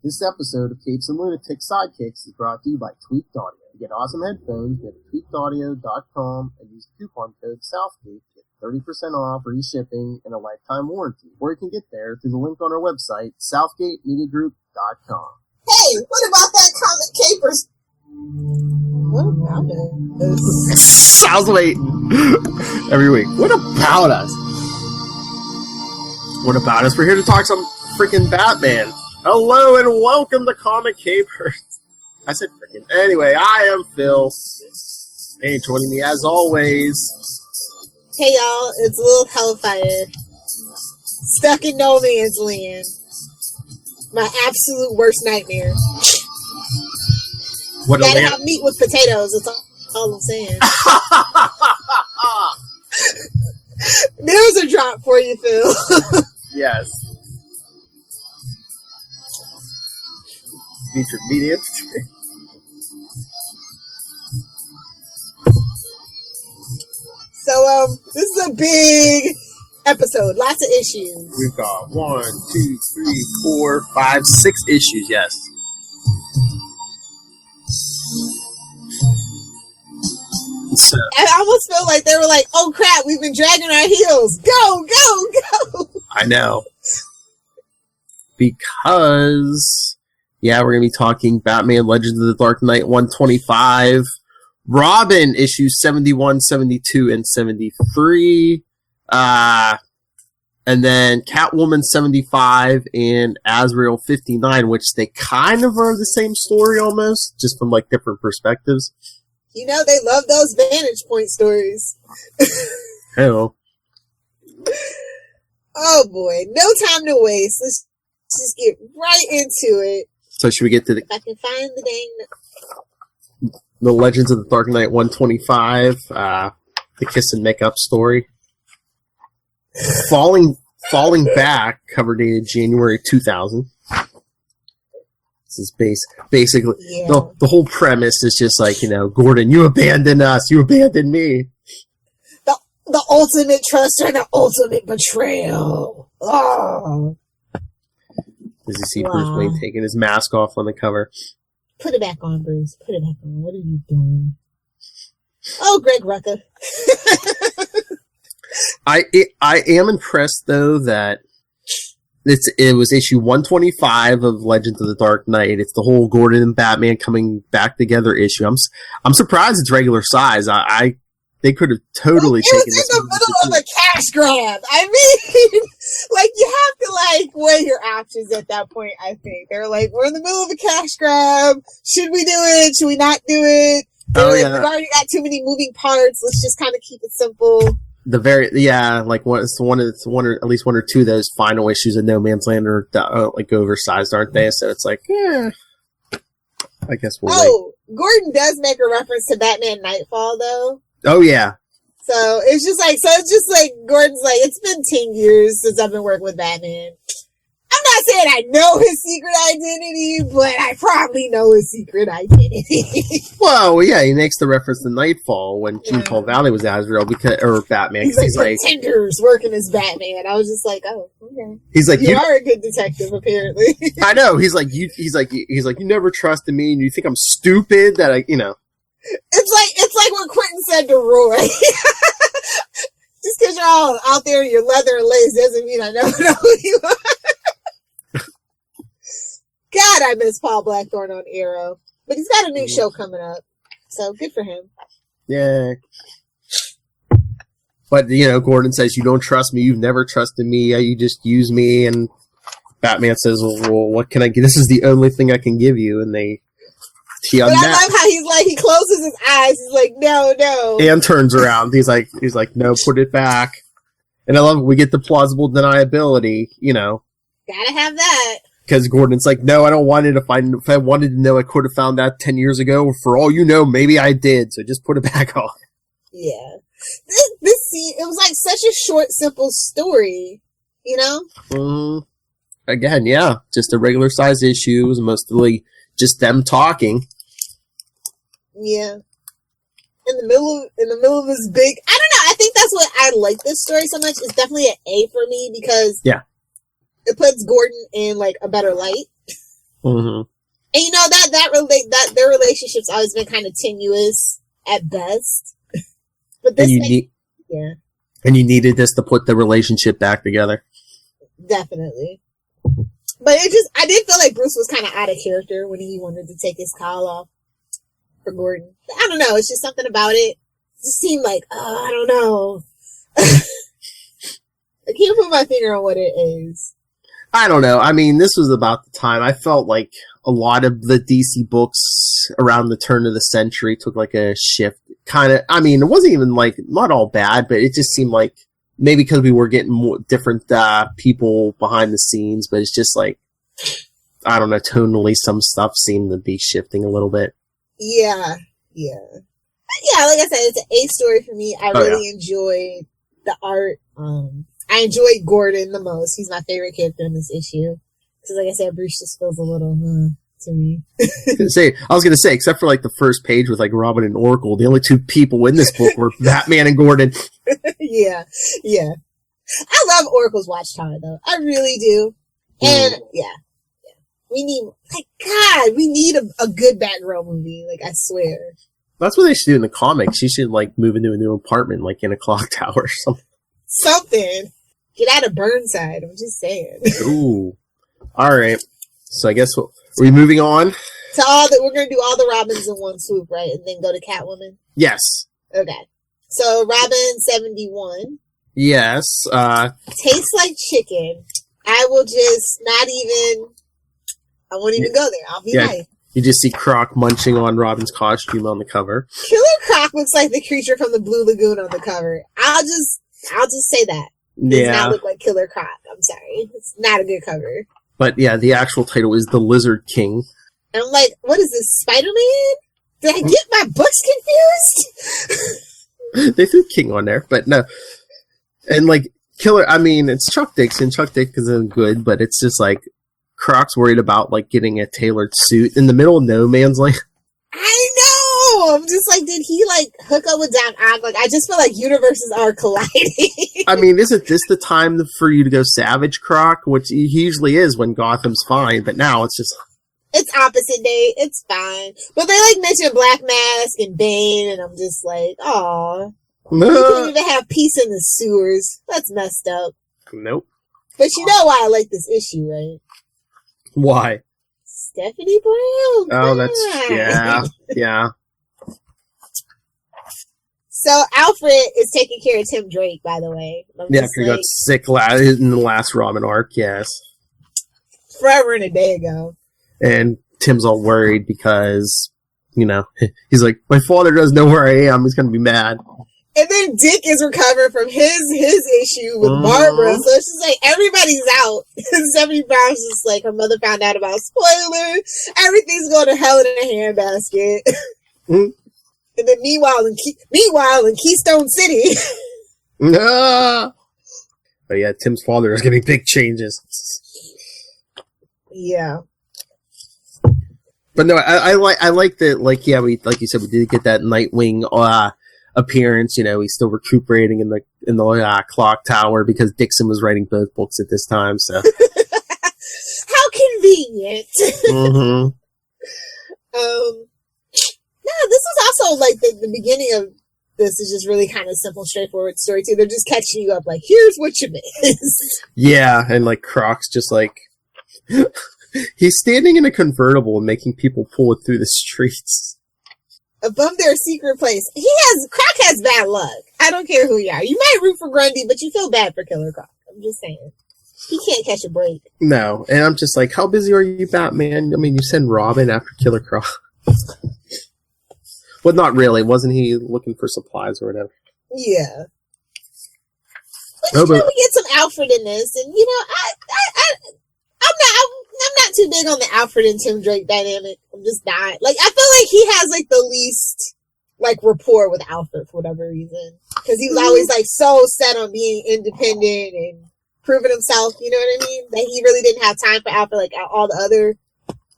This episode of Capes and Lunatic Sidekicks is brought to you by Tweaked Audio. To get awesome headphones, go to tweakedaudio.com and use the coupon code SOUTHGATE to get 30% off, free shipping, and a lifetime warranty. Or you can get there through the link on our website, southgatemediagroup.com. Hey, what about that comic capers? What about us? I was waiting every week. What about us? What about us? We're here to talk some freaking Batman. Hello and welcome to Comic Capers. I said freaking. Anyway, I am Phil. Hey, joining me as always. Hey y'all, it's Lil Hellfire. Stuck in no man's land. My absolute worst nightmare. What Gotta have meat with potatoes, that's all I'm saying. There's a drop for you, Phil. Yes. Featured media. So, this is a big episode. Lots of issues. We've got 1, 2, 3, 4, 5, 6 issues, yes. So, I almost feel like they were like, oh crap, we've been dragging our heels. Go, go, go. I know. Because, yeah, we're going to be talking Batman Legends of the Dark Knight 125, Robin issues 71, 72, and 73, and then Catwoman 75 and Azrael 59, which they kind of are the same story almost, just from like different perspectives. You know, they love those Vantage Point stories. Hello. Oh boy, no time to waste. Let's just get right into it. So should we get to the... If I can find the dang... The Legends of the Dark Knight 125, the kiss and make up story. Falling Back, cover dated January 2000. This is basically the whole premise is just like, you know, Gordon, you abandoned us, you abandoned me. The ultimate trust and the ultimate betrayal. Oh. Does you see Bruce Wayne taking his mask off on the cover? Put it back on, Bruce. Put it back on. What are you doing? Oh, Greg Rucka. I am impressed though that it was issue 125 of Legends of the Dark Knight. It's the whole Gordon and Batman coming back together issue. I'm surprised it's regular size. They could have totally taken this. It was in the middle of a cash grab. I mean, like, you have to, like, weigh your options at that point, I think. They're like, we're in the middle of a cash grab. Should we do it? Should we not do it? We've already got too many moving parts. Let's just kind of keep it simple. At least one or two of those final issues of No Man's Land are like oversized, aren't they? So it's like, yeah, I guess we'll wait. Gordon does make a reference to Batman Nightfall, though. Oh, yeah. So it's just like, Gordon's like, it's been 10 years since I've been working with Batman. I'm not saying I know his secret identity, but I probably know his secret identity. Well, yeah, he makes the reference to Nightfall when King Paul Valley was Azrael or Batman. He's like pretenders working as Batman. I was just like, oh, okay. He's like, you are a good detective, apparently. I know. He's like, you never trusted me, and you think I'm stupid that I, you know. It's like what Quentin said to Roy. Just because you're all out there in your leather and lace doesn't mean I never know who you are. God, I miss Paul Blackthorne on Arrow. But he's got a new show coming up. So good for him. Yeah. But, you know, Gordon says, you don't trust me. You've never trusted me. You just use me. And Batman says, well, what can I give? This is the only thing I can give you. And I love how he's like, he closes his eyes. He's like, no. And turns around. He's like, no, put it back. And I love it. We get the plausible deniability, you know. Gotta have that. Because Gordon's like, no, I don't want it. If I wanted to know, I could have found that 10 years ago. For all you know, maybe I did. So just put it back on. Yeah. This scene, it was like such a short, simple story, you know? Again, yeah. Just a regular size issue. It was mostly just them talking. Yeah. In the middle of this big, I don't know. I think that's what I like this story so much. It's definitely an A for me because it puts Gordon in like a better light. Mm-hmm. And you know that their relationship's always been kind of tenuous at best. But this, yeah. And you needed this to put the relationship back together. Definitely. But I did feel like Bruce was kind of out of character when he wanted to take his collar off for Gordon. I don't know. It's just something about it. It just seemed like, I don't know. I can't put my finger on what it is. I don't know. I mean, this was about the time. I felt like a lot of the DC books around the turn of the century took like a shift. Kind of, I mean, it wasn't even like, not all bad, but it just seemed like maybe because we were getting more different people behind the scenes, but it's just like, I don't know, tonally some stuff seemed to be shifting a little bit. Yeah. Like I said, it's an A story for me. I really enjoyed the art. I enjoyed Gordon the most. He's my favorite character in this issue. Because like I said, Bruce just feels a little, to me. I was gonna say, except for like the first page with like Robin and Oracle, the only two people in this book were Batman and Gordon. Yeah. I love Oracle's Watchtower though. I really do. And yeah. We need a good Batgirl movie. Like, I swear. That's what they should do in the comics. She should like move into a new apartment, like in a clock tower or something. Something. Get out of Burnside. I'm just saying. Ooh. All right. So I guess are we moving on? We're going to do all the Robins in one swoop, right? And then go to Catwoman? Yes. Okay. So Robin 71. Yes. Tastes like chicken. I will just I won't even go there. I'll be nice. You just see Croc munching on Robin's costume on the cover. Killer Croc looks like the creature from the Blue Lagoon on the cover. I'll just say that. It does not look like Killer Croc. I'm sorry. It's not a good cover. But yeah, the actual title is The Lizard King. And I'm like, what is this, Spider-Man? Did I get my books confused? They threw King on there, but no. And like, Killer, I mean, it's Chuck Dixon. Chuck Dixon is good, but it's just like, Croc's worried about like getting a tailored suit in the middle of no man's land. I know! I'm just like, did he like hook up with Doc Ock? Like, I just feel like universes are colliding. I mean, isn't this the time for you to go Savage Croc? Which he usually is when Gotham's fine, but now it's just... It's opposite day. It's fine. But they like mention Black Mask and Bane, and I'm just like, aw. You can't even have peace in the sewers. That's messed up. Nope. But you know why I like this issue, right? Why? Stephanie Brown. Oh, that's... Yeah. So Alfred is taking care of Tim Drake, by the way. After he got sick in the last Robin arc, yes. Forever and a day ago. And Tim's all worried because, he's like, my father doesn't know where I am. He's going to be mad. And then Dick is recovering from his issue with Barbara. So it's just like, everybody's out. Stephanie Brown's just like, her mother found out about spoiler. Everything's going to hell in a handbasket. And then meanwhile in Keystone City. But yeah, Tim's father is getting big changes. Yeah. But no, I like that, like, yeah, we, like you said, we did get that Nightwing, appearance. He's still recuperating in the clock tower because Dixon was writing both books at this time, so. How convenient. Mm-hmm. No, this is also like the beginning of this is just really kind of simple, straightforward story too. They're just catching you up like, here's what you missed. Yeah, and like Croc's just like he's standing in a convertible and making people pull it through the streets. Above their secret place. Croc has bad luck. I don't care who you are. You might root for Grundy, but you feel bad for Killer Croc. I'm just saying. He can't catch a break. No, and I'm just like, how busy are you, Batman? I mean, you send Robin after Killer Croc. Well, not really. Wasn't he looking for supplies or whatever? Yeah. But we get some Alfred in this, and I'm not too big on the Alfred and Tim Drake dynamic. I'm just not. Like, I feel like he has like the least like rapport with Alfred for whatever reason, because he was always like so set on being independent and proving himself. You know what I mean? That he really didn't have time for Alfred like all the other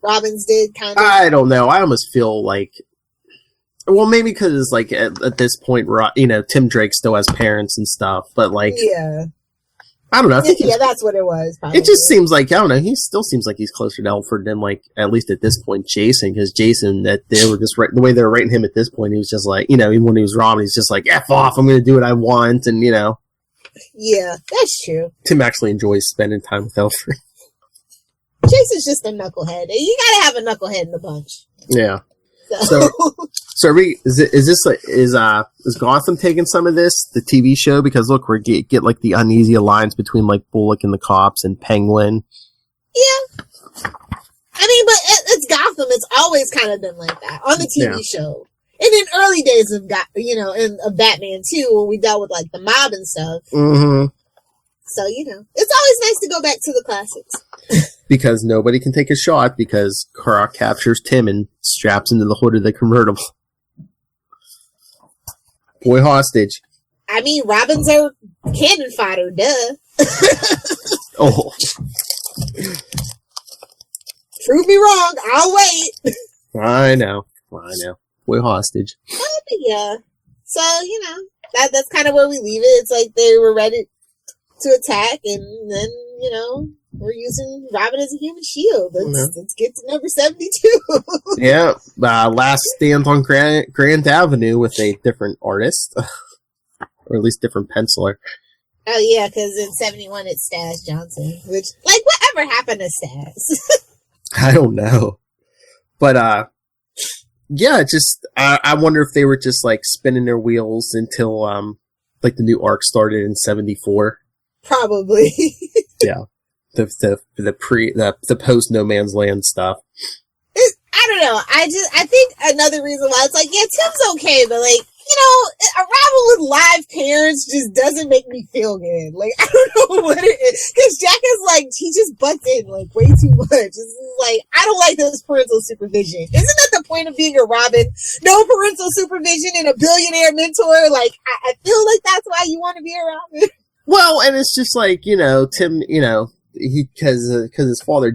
Robins did. Kind of. I don't know. I almost feel like. Well, maybe because, like, at this point, Tim Drake still has parents and stuff, but, like... Yeah. I don't know. Yeah, that's what it was. Probably. It just seems like, I don't know, he still seems like he's closer to Alfred than, like, at least at this point, Jason, because Jason, that they were just, the way they were writing him at this point, he was just like, even when he was Robin, he's just like, F off, I'm going to do what I want, and, Yeah, that's true. Tim actually enjoys spending time with Alfred. Jason's just a knucklehead. You gotta have a knucklehead in the bunch. Yeah. So is Gotham taking some of this, the TV show? Because look, we get like the uneasy alliance between like Bullock and the cops and Penguin. Yeah, I mean, but it's Gotham. It's always kind of been like that on the TV show. And in early days of of Batman too, when we dealt with like the mob and stuff. Mm-hmm. So it's always nice to go back to the classics. Because nobody can take a shot because Croc captures Tim and straps into the hood of the convertible. Boy hostage. I mean, Robins are cannon fodder, duh. Oh. Prove me wrong, I'll wait. I know. Boy hostage. Yeah. So, that's kind of where we leave it. It's like they were ready to attack, and then, we're using Robin as a human shield. Let's get to number 72. Yeah. Last stand on Grant Avenue with a different artist. Or at least different penciler. Oh, yeah, because in 71 it's Stas Johnson. Which, like, whatever happened to Stas? I don't know. But, yeah, I wonder if they were just, like, spinning their wheels until, like, the new arc started in 74. Probably. Yeah. The post No Man's Land stuff. I don't know. I think another reason why it's like, yeah, Tim's okay, but like, a Robin with live parents just doesn't make me feel good. Like, I don't know what it is. Because Jack is like, he just butts in like way too much. It's like, I don't like this parental supervision. Isn't that the point of being a Robin? No parental supervision and a billionaire mentor? Like, I feel like that's why you want to be a Robin. Well, and it's just like, Tim, because his father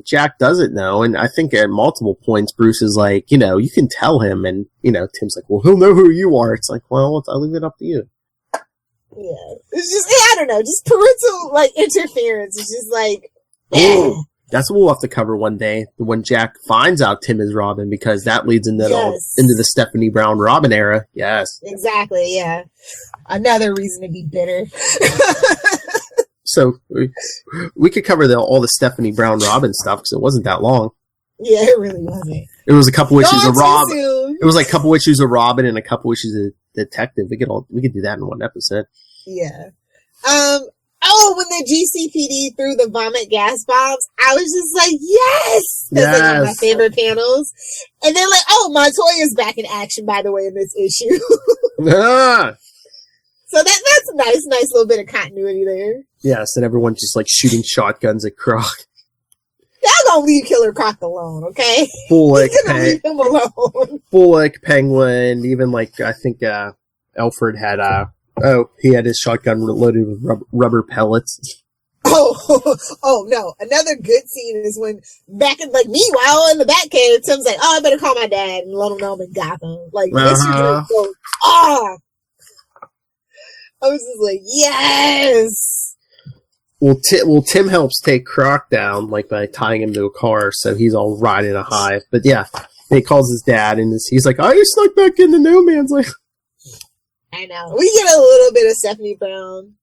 Jack doesn't know, and I think at multiple points Bruce is like, you can tell him, and Tim's like, well, he'll know who you are. It's like, well, I'll leave it up to you. Yeah, it's just, I don't know, just parental like interference. It's just like, that's what we'll have to cover one day when Jack finds out Tim is Robin, because that leads into the Stephanie Brown Robin era. Yes, exactly. Yeah, another reason to be bitter. So we could cover all the Stephanie Brown Robin stuff because it wasn't that long. Yeah, it really wasn't. It was a couple issues of Robin. It was like a couple issues of Robin and a couple issues of Detective. We could do that in one episode. Yeah. When the GCPD threw the vomit gas bombs, I was just like, yes! That's like one of my favorite panels. And then like, Montoya's back in action, by the way, in this issue. So that's a nice little bit of continuity there. Yes, and everyone's just like shooting shotguns at Croc. Y'all gonna leave Killer Croc alone, okay? Bullock, leave him alone. Bullock, Penguin, even like I think Alfred had he had his shotgun loaded with rubber pellets. Oh no! Another good scene is when meanwhile in the Batcave, Tim's like, I better call my dad and let him know I'm in Gotham. Like, Mr. Drake goes, I was just like, yes! Well, Tim helps take Croc down, like, by tying him to a car, so he's all riding a hive. But yeah, he calls his dad, and he's like, I just snuck back into No Man's Land. I know. We get a little bit of Stephanie Brown.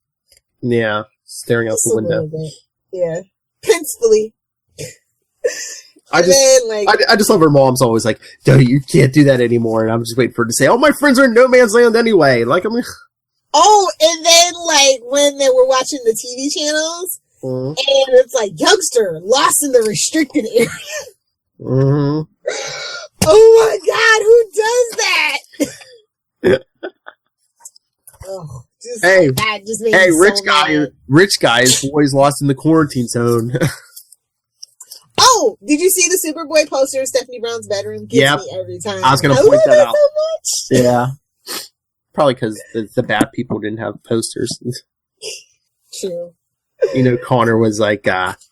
Yeah, staring out the window. Yeah. Principally. I just love her mom's always like, no, you can't do that anymore. And I'm just waiting for her to say, my friends are in No Man's Land anyway. Like, I'm and then, like, when they were watching the TV channels, and it's like, youngster, lost in the restricted area. Mm-hmm. Oh my God, who does that? That just made me rich guy is always lost in the quarantine zone. Did you see the Superboy poster in Stephanie Brown's bedroom? Gets me every time. I was going to point that out. So much. Yeah. Probably because the bad people didn't have posters. True. Connor was like, putting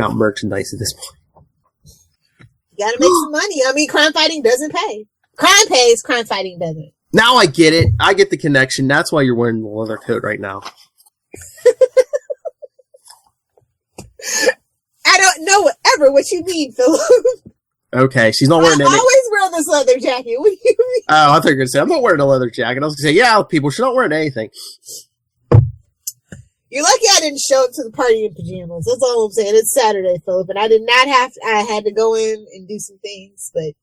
out merchandise at this point. You gotta make some money. I mean, crime fighting doesn't pay. Crime pays, crime fighting doesn't. Now I get it. I get the connection. That's why you're wearing the leather coat right now. I don't know what you mean, Philip. Okay, she's not wearing I any. always wear this leather jacket. What do you mean? Oh, I thought you were going to say, I'm not wearing a leather jacket. I was going to say, yeah, people, she's not wearing anything. You're lucky I didn't show up to the party in pajamas. That's all I'm saying. It's Saturday, Philip, and I had to go in and do some things, but...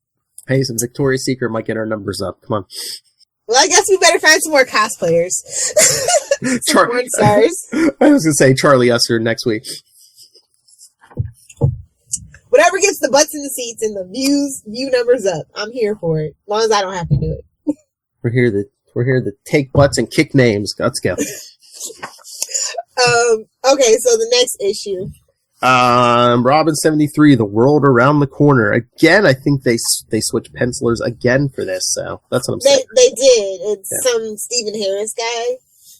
Hey, some Victoria's Secret might get our numbers up. Come on. Well, I guess we better find some more cosplayers. Some porn stars. I was going to say Charlie Usher next week. Whatever gets the butts in the seats and the view numbers up, I'm here for it. As long as I don't have to do it. We're here to take butts and kick names. Let's go. Okay, so the next issue. Robin 73, The World Around the Corner. Again, I think they switched pencilers again for this, so that's what I'm saying. They did. It's some Stephen Harris guy.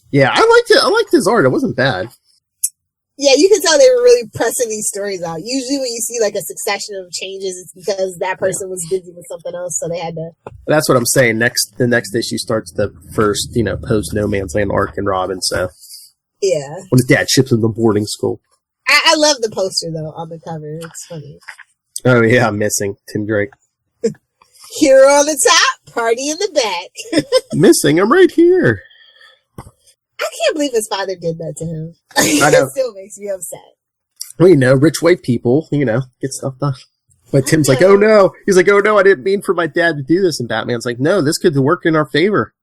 Yeah, I liked it. I liked his art. It wasn't bad. Yeah, you can tell they were really pressing these stories out. Usually when you see like a succession of changes, it's because that person was busy with something else, so they had to... That's what I'm saying. The next issue starts the first, post No Man's Land arc in Robin, so... Yeah. When his dad ships him to boarding school. I love the poster, though, on the cover. It's funny. Oh, yeah, I'm missing Tim Drake. Hero on the top, party in the back. Missing, I'm right here. I can't believe his father did that to him. I know. It still makes me upset. Well, rich white people, get stuff done. But Tim's like, oh no. He's like, oh no, I didn't mean for my dad to do this. And Batman's like, no, this could work in our favor.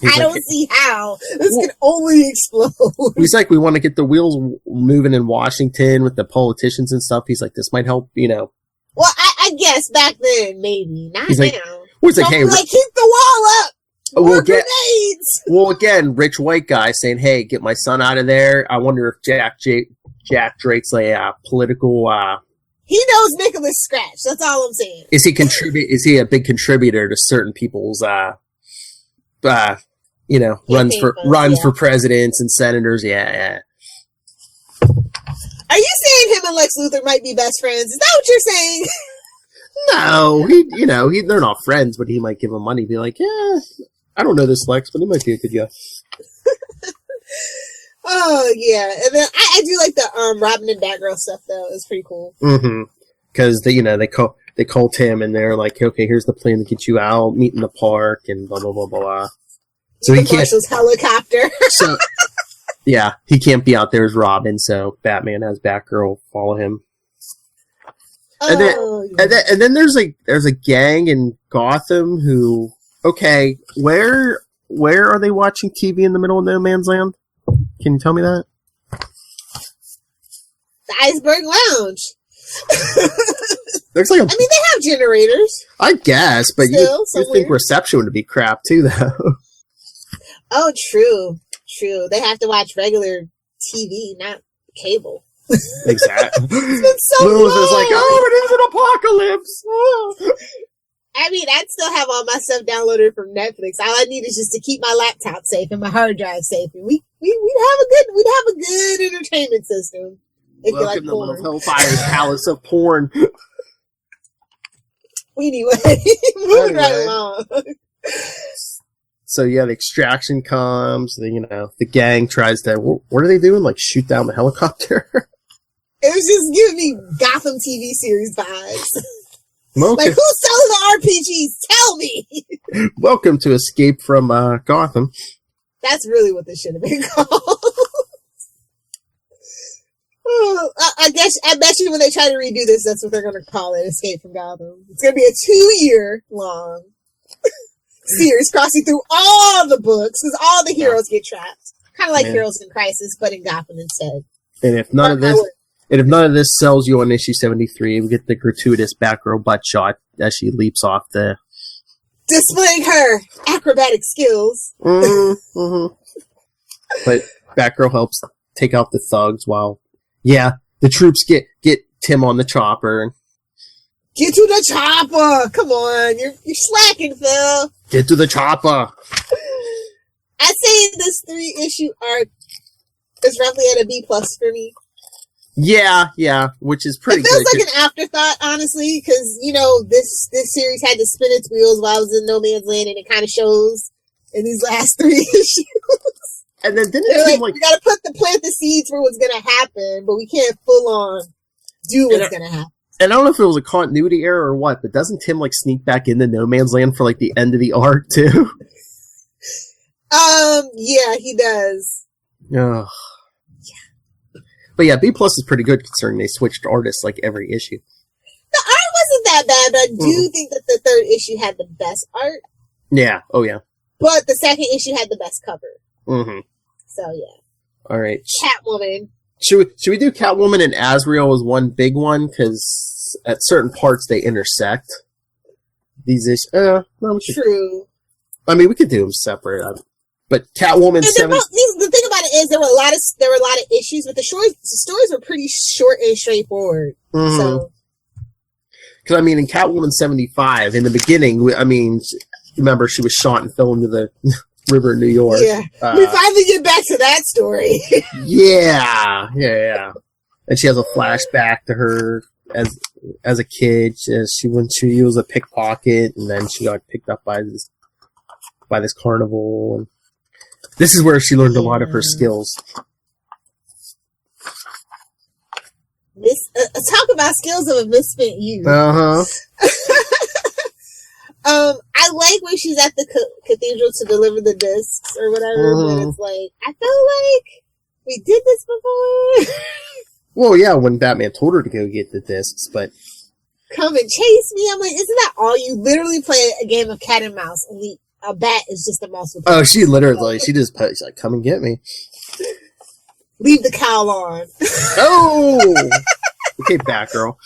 I don't see how. This can only explode. He's like, we want to get the wheels moving in Washington with the politicians and stuff. He's like, this might help, Well, I guess back then, maybe. Not he's now. Like, well, he's like, hey, keep the wall up. More grenades. Well, again, rich white guy saying, hey, get my son out of there. I wonder if Jack Drake's a political... He knows Nicholas Scratch. That's all I'm saying. Is he a big contributor to certain people's, runs for presidents and senators? Yeah. Are you saying him and Lex Luthor might be best friends? Is that what you're saying? No, they're not friends, but he might give him money, be like, yeah, I don't know this Lex, but he might be a good guy. Oh, yeah. And then I do like the Robin and Batgirl stuff, though. It's pretty cool. Mm-hmm. Because, they call Tim, and they're like, okay, here's the plan to get you out, meet in the park, and blah, blah, blah, blah. So he can't... Marshall's helicopter. So, yeah, he can't be out there as Robin, so Batman has Batgirl follow him. And then there's a gang in Gotham who, okay, where are they watching TV in the middle of No Man's Land? Can you tell me that? The Iceberg Lounge. There's like they have generators. I guess, but you think reception would be crap too, though. Oh, true. They have to watch regular TV, not cable. Exactly. It's been so Lilith long. is like, oh, it is an apocalypse. Oh. I'd still have all my stuff downloaded from Netflix. All I need is just to keep my laptop safe and my hard drive safe, and we'd have a good entertainment system. If Welcome you like to porn. Little Hellfire's Palace of Porn. Anyway, moving right along. So yeah, the extraction comes. The gang tries to. What are they doing? Like shoot down the helicopter? It was just giving me Gotham TV series vibes. Okay. Like, who's selling the RPGs? Tell me! Welcome to Escape from Gotham. That's really what this should have been called. I bet you when they try to redo this, that's what they're going to call it, Escape from Gotham. It's going to be a 2-year long series crossing through all the books, because all the heroes get trapped. Kind of like Heroes in Crisis, but in Gotham instead. And if none of this sells you on issue 73, we get the gratuitous Batgirl butt shot as she leaps off the... Displaying her acrobatic skills. Mm-hmm. But Batgirl helps take out the thugs while... Yeah, the troops get Tim on the chopper. Get to the chopper! Come on, you're slacking, Phil. Get to the chopper! I'd say this 3-issue arc is roughly at a B+ for me. Yeah, which is pretty good. It feels like an afterthought, honestly, because, this series had to spin its wheels while I was in No Man's Land, and it kind of shows in these last 3 issues. And then didn't They're Tim, like, we gotta plant the seeds for what's gonna happen, but we can't full on do what's gonna happen. And I don't know if it was a continuity error or what, but doesn't Tim like sneak back into No Man's Land for like the end of the arc too? Yeah, he does. Oh. Yeah. But yeah, B+ is pretty good considering they switched artists like every issue. The art wasn't that bad, but I do think that the third issue had the best art. Yeah. Oh yeah. But the second issue had the best cover. Mm-hmm. So yeah. All right. Catwoman. Should we do Catwoman and Azrael as one big one? Because at certain parts they intersect. These issues. No, True. I mean, we could do them separate. But Catwoman the thing about it is there were a lot of issues, but the stories were pretty short and straightforward. Mm-hmm. So. Because I mean, in Catwoman 75, in the beginning, remember she was shot and fell into the river in New York. Yeah, we finally get back to that story. yeah. And she has a flashback to her as a kid. When she was a pickpocket, and then she got picked up by this carnival. This is where she learned a lot of her skills. Talk about skills of a misspent youth. I like when she's at the cathedral to deliver the discs or whatever, but it's like, I feel like we did this before. Well, yeah, when Batman told her to go get the discs, but... Come and chase me. I'm like, isn't that all? You literally play a game of cat and mouse, and a bat is just a mouse with Oh, she literally, she's like, come and get me. Leave the cowl on. Oh! Okay, Batgirl.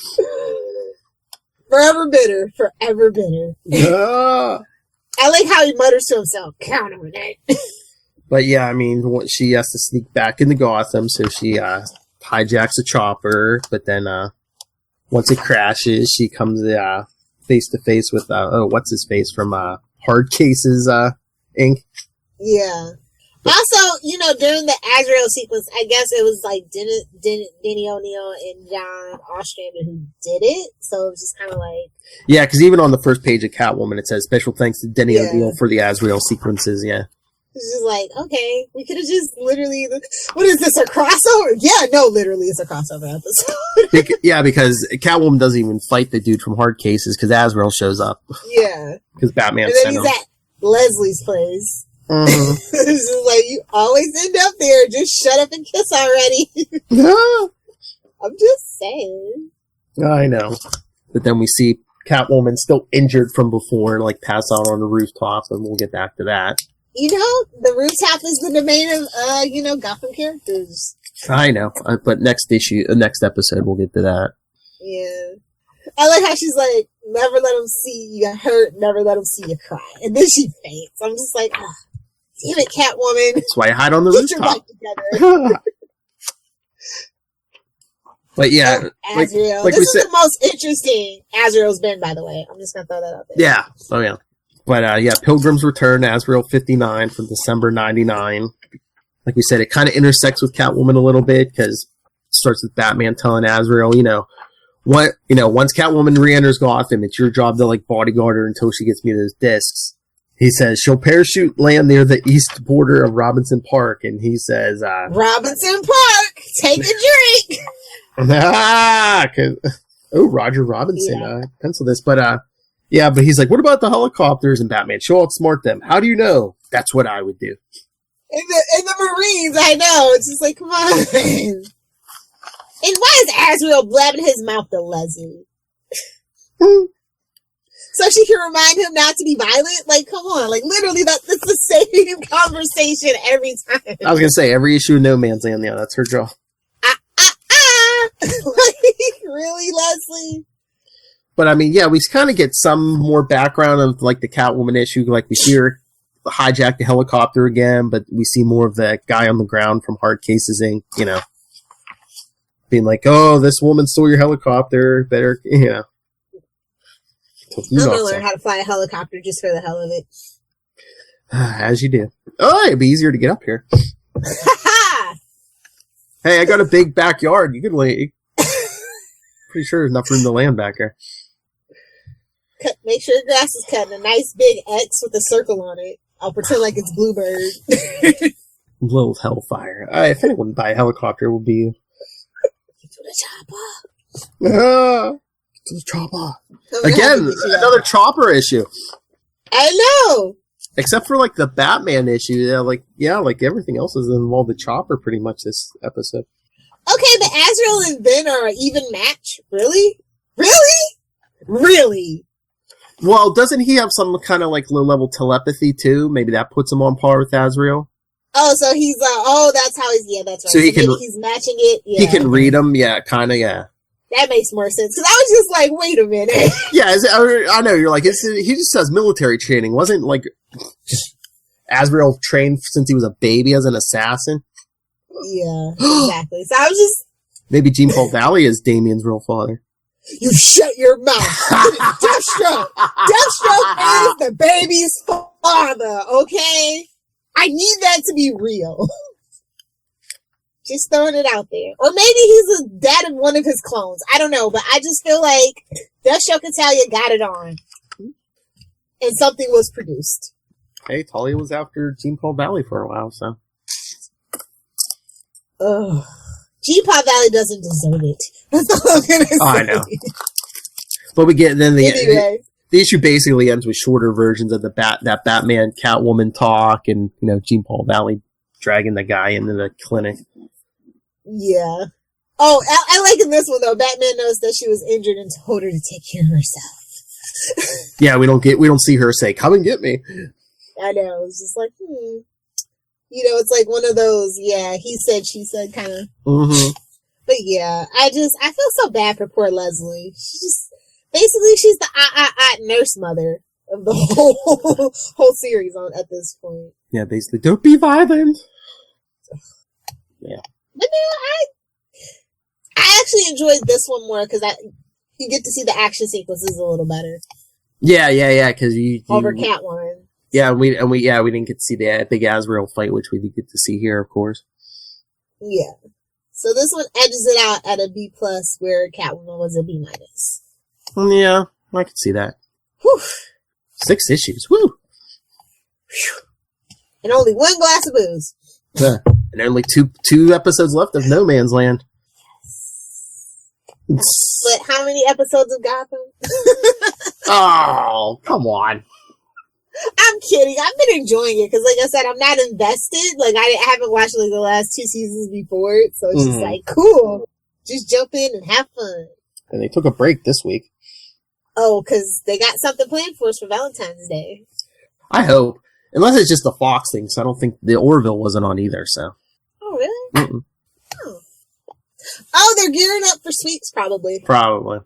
Forever bitter. Forever bitter. I like how he mutters to himself, count on it. But yeah, I mean, she has to sneak back into Gotham, so she hijacks a chopper, but then once it crashes, she comes face to face with, what's his face from Hard Cases Inc. Yeah. Also, during the Azrael sequence, I guess it was like Denny O'Neil and John Ostrander who did it. So it was just kind of like... Yeah, because even on the first page of Catwoman, it says, special thanks to Denny O'Neil for the Azrael sequences, yeah. It's just like, okay, we could have just literally... What is this, a crossover? Yeah, no, literally it's a crossover episode. Yeah, because Catwoman doesn't even fight the dude from Hard Cases because Azrael shows up. Yeah. Because Batman and then he's at Leslie's place. Mm-hmm. It's just like, you always end up there. Just shut up and kiss already. I'm just saying. I know. But then we see Catwoman still injured from before, like pass out on the rooftop, and we'll get back to that. The rooftop is the domain of, Gotham characters. I know. But next episode, we'll get to that. Yeah. I like how she's like, never let them see you hurt, never let them see you cry. And then she faints. I'm just like, damn it, Catwoman. That's why I hide on the rooftop. Together. But yeah. Azrael. This is the most interesting Azrael's been, by the way. I'm just going to throw that out there. Yeah. Oh, yeah. But Pilgrim's Return, Azrael 59 from December 99. Like we said, it kind of intersects with Catwoman a little bit because it starts with Batman telling Azrael, once Catwoman re-enters Gotham, it's your job to bodyguard her until she gets me those discs. He says she'll parachute land near the east border of Robinson Park, and he says, Robinson Park, take a drink. Roger Robinson, pencil this, but but he's like, what about the helicopters? And Batman, she'll outsmart them. How do you know? That's what I would do. And the Marines, I know. It's just like, come on. And why is Azrael blabbing his mouth to Leslie? So she can remind him not to be violent? Like, come on. Like, literally, that's the same conversation every time. I was going to say, every issue of No Man's Land, that's her job. Like, really, Leslie? But, I mean, we kind of get some more background of, the Catwoman issue. Like, we see her hijack the helicopter again, but we see more of that guy on the ground from Hard Cases Inc., being like, oh, this woman stole your helicopter, better, I'm going to learn how to fly a helicopter just for the hell of it. As you do. Oh, it'd be easier to get up here. Hey, I got a big backyard. You could lay. Pretty sure there's enough room to land back here. Make sure your grass is cut in a nice big X with a circle on it. I'll pretend like it's Bluebird. Lilith Hellfire. If anyone would buy a helicopter, it would be... Get to the chopper. Get to the chopper. Again, another chopper issue. I know! Except for, like, the Batman issue. Like everything else is involved with chopper pretty much this episode. Okay, but Azrael and Ben are an even match? Really? Really? Really? Well, doesn't he have some kind of, like, low-level telepathy, too? Maybe that puts him on par with Azrael? Oh, so he's that's how he's, yeah, that's right. So maybe he's matching it? Yeah. He can read them, yeah, kind of, yeah. That makes more sense, because I was just like, wait a minute. Yeah, I know, you're like, he just has military training. Wasn't, like, Azrael trained since he was a baby as an assassin? Yeah, exactly. So I was just... Maybe Jean Paul Valley is Damien's real father. You shut your mouth. Deathstroke. Deathstroke is the baby's father, okay? I need that to be real. Just throwing it out there. Or maybe he's the dad of one of his clones. I don't know, but I just feel like Deathstroke Italia got it on. And something was produced. Hey, Talia was after Jean Paul Valley for a while, so. Ugh. G-Pop Valley doesn't deserve it. That's all I'm gonna say. Oh, I know. But we get then anyway. The issue basically ends with shorter versions of that Batman Catwoman talk, and Jean Paul Valley dragging the guy into the clinic. Yeah. Oh, I like in this one though. Batman knows that she was injured and told her to take care of herself. Yeah, we don't see her say, "Come and get me." I know. It's just like, it's like one of those, yeah, he said, she said kind of. Mm-hmm. But yeah, I feel so bad for poor Leslie. She's the nurse mother of the whole series at this point. Yeah, basically, don't be violent. Yeah. But no, I actually enjoyed this one more because you get to see the action sequences a little better. Yeah, because you over Catwoman. Yeah, we didn't get to see the big Azrael fight, which we did get to see here, of course. Yeah. So this one edges it out at a B+, where Catwoman was a B-. Yeah, I could see that. Whew. 6 issues, woo! Whew. And only 1 glass of booze. And only two episodes left of No Man's Land. But how many episodes of Gotham? Oh, come on. I'm kidding. I've been enjoying it because, like I said, I'm not invested. Like, I haven't watched like the last 2 seasons before it, so it's just like, cool. Just jump in and have fun. And they took a break this week. Oh, because they got something planned for us for Valentine's Day. I hope. Unless it's just the Fox thing, so I don't think the Orville wasn't on either, so. Oh, really? Mm-mm. Oh, they're gearing up for sweeps, probably. Probably.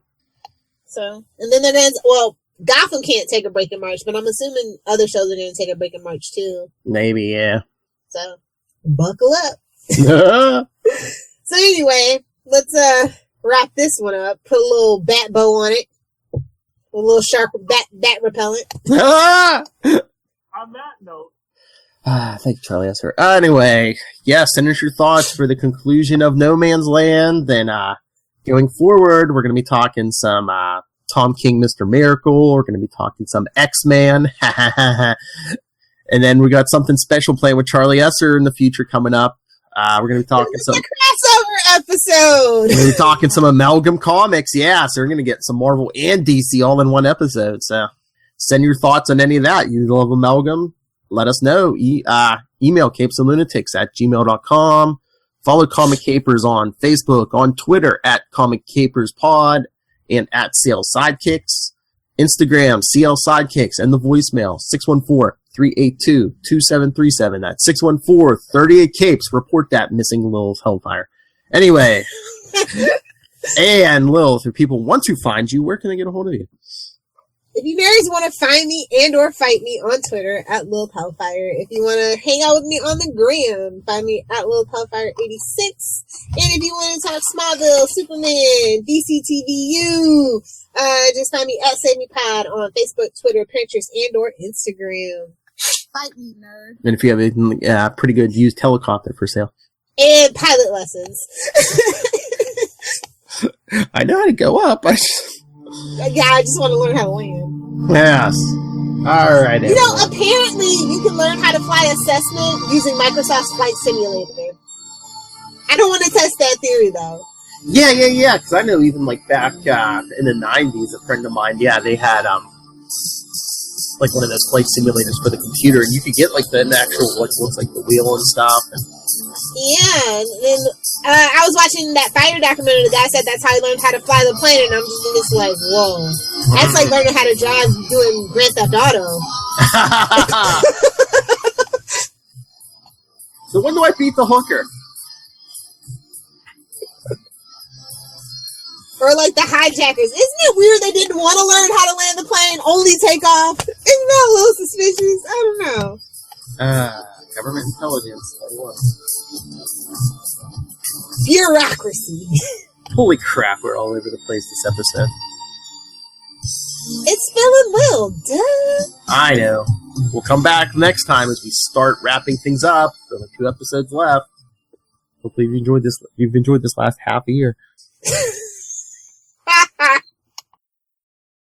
So, and then it ends, well, Gotham can't take a break in March, but I'm assuming other shows are going to take a break in March, too. Maybe, yeah. So, buckle up. So, anyway, let's wrap this one up. Put a little bat bow on it. A little sharp bat repellent. On that note. Thank you, Charlie Esser. Anyway, yes, send us your thoughts for the conclusion of No Man's Land. Then, going forward, we're going to be talking some Tom King, Mr. Miracle. We're going to be talking some X-Man. And then we got something special planned with Charlie Esser in the future coming up. We're going to be talking some crossover episode. We're going to be talking some Amalgam Comics. Yeah, so we're going to get some Marvel and DC all in one episode. So send your thoughts on any of that. You love Amalgam? Let us know. Email capesandlunatics@gmail.com. Follow Comic Capers on Facebook, on Twitter @ComicCapersPod and @CL Sidekicks. Instagram, CL Sidekicks, and the voicemail 614-382-2737. That's 614-38-CAPES. Report that missing Lilith Hellfire. Anyway, and Lilith, if people want to find you, where can they get a hold of you? If you marries want to find me and or fight me on Twitter @Lilith Hellfire. If you want to hang out with me on the gram, find me @Lilith Hellfire86. And if you want to talk Smallville, Superman, DCTVU, just find me @SaveMePod on Facebook, Twitter, Pinterest, and or Instagram. Fight me, nerd. And if you have a pretty good used helicopter for sale. And pilot lessons. I know how to go up. Yeah, I just want to learn how to land. Yes. Alright, You know, apparently you can learn how to fly a Cessna using Microsoft's Flight Simulator. I don't want to test that theory, though. Yeah, because I know even, like, back in the 90s, a friend of mine, they had, like, one of those flight simulators for the computer, and you could get, like, the actual, like, looks like the wheel and stuff. Yeah, and I was watching that fighter documentary, the guy said that's how he learned how to fly the plane, and I'm just like, whoa. That's like learning how to drive doing Grand Theft Auto. So when do I beat the hooker? Or like the hijackers. Isn't it weird they didn't want to learn how to land the plane, only take off? Isn't that a little suspicious? I don't know. Government intelligence. Bureaucracy. Holy crap, we're all over the place this episode. It's Phil and Lil, duh. I know. We'll come back next time as we start wrapping things up. There are like 2 episodes left. Hopefully you've enjoyed this last half a year.